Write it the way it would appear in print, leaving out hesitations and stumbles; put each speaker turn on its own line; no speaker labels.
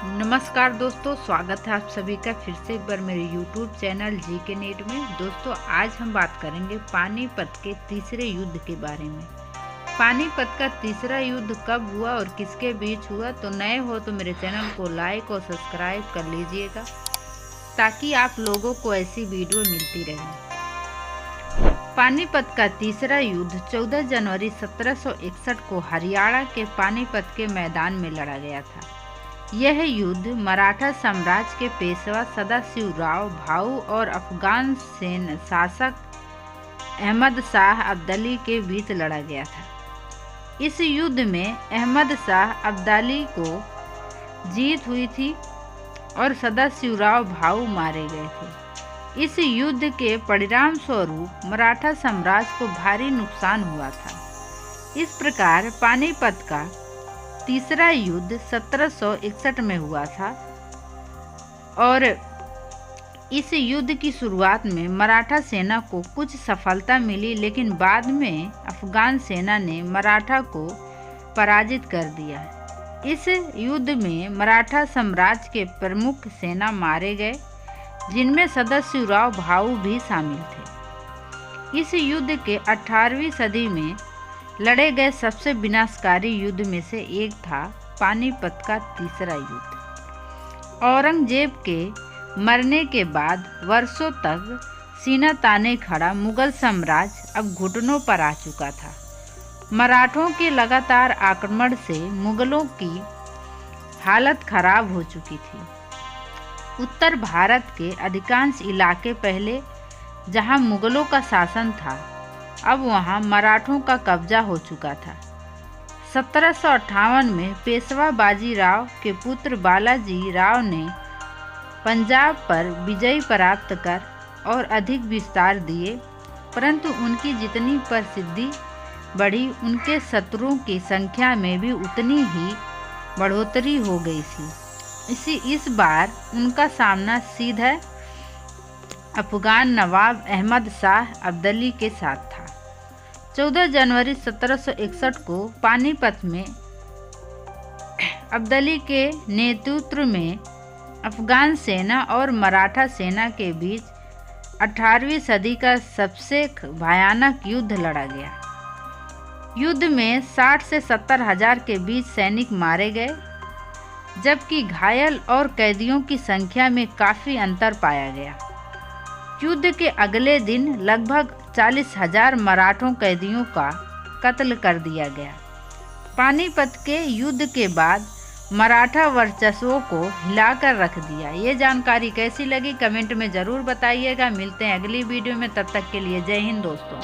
नमस्कार दोस्तों, स्वागत है आप सभी का फिर से एक बार मेरे YouTube चैनल जी के नेट में। दोस्तों, आज हम बात करेंगे पानीपत के तीसरे युद्ध के बारे में। पानीपत का तीसरा युद्ध कब हुआ और किसके बीच हुआ? तो नए हो तो मेरे चैनल को लाइक और सब्सक्राइब कर लीजिएगा ताकि आप लोगों को ऐसी वीडियो मिलती रहे। पानीपत का तीसरा युद्ध 14 जनवरी 1761 को हरियाणा के पानीपत के मैदान में लड़ा गया था। यह युद्ध मराठा साम्राज्य के पेशवा सदाशिवराव भाऊ और अफगान सेना शासक अहमद शाह अब्दाली के बीच लड़ा गया था। इस युद्ध में अहमद शाह अब्दाली को जीत हुई थी और सदाशिवराव भाऊ मारे गए थे। इस युद्ध के परिणाम स्वरूप मराठा साम्राज्य को भारी नुकसान हुआ था। इस प्रकार पानीपत का तीसरा युद्ध 1761 में हुआ था और इस युद्ध की शुरुआत में मराठा सेना को कुछ सफलता मिली, लेकिन बाद में अफगान सेना ने मराठा को पराजित कर दिया। इस युद्ध में मराठा साम्राज्य के प्रमुख सेना मारे गए, जिनमें सदाशिवराव भाऊ भी शामिल थे। इस युद्ध के 18वीं सदी में लड़े गए सबसे विनाशकारी युद्ध में से एक था पानीपत का तीसरा युद्ध। औरंगजेब के मरने के बाद वर्षों तक सीना ताने खड़ा मुगल साम्राज्य अब घुटनों पर आ चुका था। मराठों के लगातार आक्रमण से मुगलों की हालत खराब हो चुकी थी। उत्तर भारत के अधिकांश इलाके पहले जहां मुगलों का शासन था, अब वहां मराठों का कब्जा हो चुका था। 1758 में पेशवा बाजीराव के पुत्र बालाजी राव ने पंजाब पर विजय प्राप्त कर और अधिक विस्तार दिए, परंतु उनकी जितनी प्रसिद्धि बढ़ी, उनके शत्रुओं की संख्या में भी उतनी ही बढ़ोतरी हो गई थी। इस बार उनका सामना सीधा अफगान नवाब अहमद शाह अब्दाली के साथ था। 14 जनवरी 1761 को पानीपत में अब्दाली के नेतृत्व में अफगान सेना और मराठा सेना के बीच 18वीं सदी का सबसे भयानक युद्ध लड़ा गया। युद्ध में 60 से 70 हजार के बीच सैनिक मारे गए, जबकि घायल और कैदियों की संख्या में काफ़ी अंतर पाया गया। युद्ध के अगले दिन लगभग 40,000 मराठों कैदियों का कत्ल कर दिया गया। पानीपत के युद्ध के बाद मराठा वर्चस्व को हिलाकर रख दिया। ये जानकारी कैसी लगी कमेंट में ज़रूर बताइएगा। मिलते हैं अगली वीडियो में, तब तक के लिए जय हिंद दोस्तों।